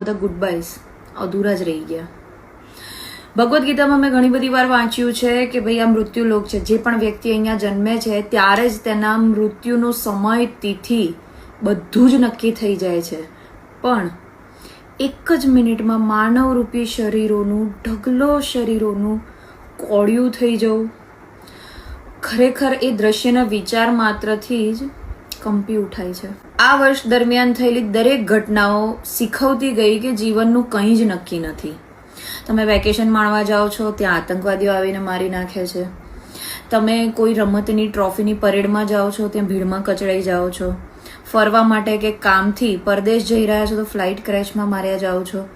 બધા good bias અધૂરા જ રહી ગયા. ભગવદ્ ગીતામાં મેં ઘણી બધી વાર વાંચ્યું છે કે ભાઈ આ મૃત્યુલોક છે. જે પણ વ્યક્તિ અહીંયા જન્મે છે ત્યારે જ તેના મૃત્યુનો સમય, તિથિ બધું જ નક્કી થઈ જાય છે. પણ એક જ મિનિટમાં માનવરૂપી શરીરોનું, ઢગલો શરીરોનું કોળિયું થઈ જવું, ખરેખર એ દ્રશ્યના વિચાર માત્રથી જ કંપી ઉઠાય છે. આ વર્ષ દરમિયાન થયેલી દરેક ઘટનાઓ શીખવતી ગઈ કે જીવનનું કંઈ જ નક્કી નથી. તમે વેકેશન માણવા જાઓ છો, ત્યાં આતંકવાદીઓ આવીને મારી નાખે છે. તમે કોઈ રમતની ટ્રોફીની પરેડમાં જાઓ છો, ત્યાં ભીડમાં કચડાઈ જાઓ છો. ફરવા માટે કે કામથી પરદેશ જઈ રહ્યા છો તો ફ્લાઇટ ક્રેશમાં માર્યા જાઓ છો.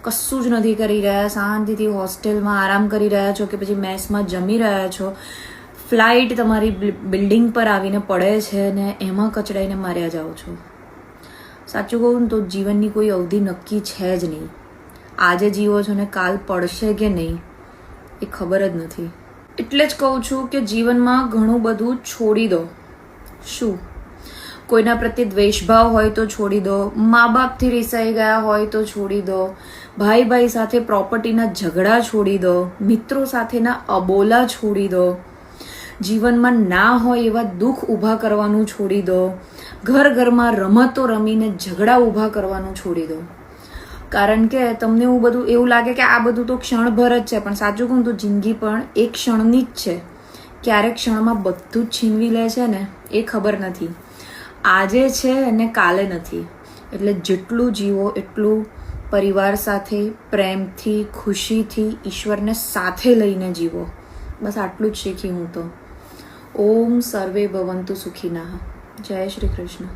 કશું જ નથી કરી રહ્યા, શાંતિથી હોસ્ટેલમાં આરામ કરી રહ્યા છો કે પછી મેસમાં જમી રહ્યા છો. ફ્લાઇટ તમારી બિલ્ડિંગ પર આવીને પડે છે ને એમાં કચડાઈને માર્યા જાઓ છો. સાચું કહું તો જીવનની કોઈ અવધિ નક્કી છે જ નહીં. આજે જીવો છો ને કાલ પડશે કે નહીં એ ખબર જ નથી. એટલે જ કહું છું કે જીવનમાં ઘણું બધું છોડી દો. શું? કોઈના પ્રત્યે દ્વેષભાવ હોય તો છોડી દો, મા બાપથી રિસાઈ ગયા હોય તો છોડી દો, ભાઈ ભાઈ સાથે પ્રોપર્ટીના ઝઘડા છોડી દો, મિત્રો સાથેના અબોલા છોડી દો, જીવનમાં ના હોય એવા દુઃખ ઊભા કરવાનું છોડી દો, ઘર ઘરમાં રમતો રમીને ઝઘડા ઊભા કરવાનું છોડી દો. કારણ કે તમને એવું લાગે કે આ બધું તો ક્ષણભર જ છે, પણ સાચું કહું તો જિંદગી પણ એક ક્ષણની જ છે. ક્યારેક ક્ષણમાં બધું જ છીનવી લે છે ને એ ખબર નથી. આજે છે અને કાલે નથી. એટલે જેટલું જીવો એટલું પરિવાર સાથે પ્રેમથી, ખુશીથી, ઈશ્વરને સાથે લઈને જીવો. બસ આટલું જ શીખી હું તો. ઓમ સર્વે ભવંતુ સુખીના. જય શ્રી કૃષ્ણ.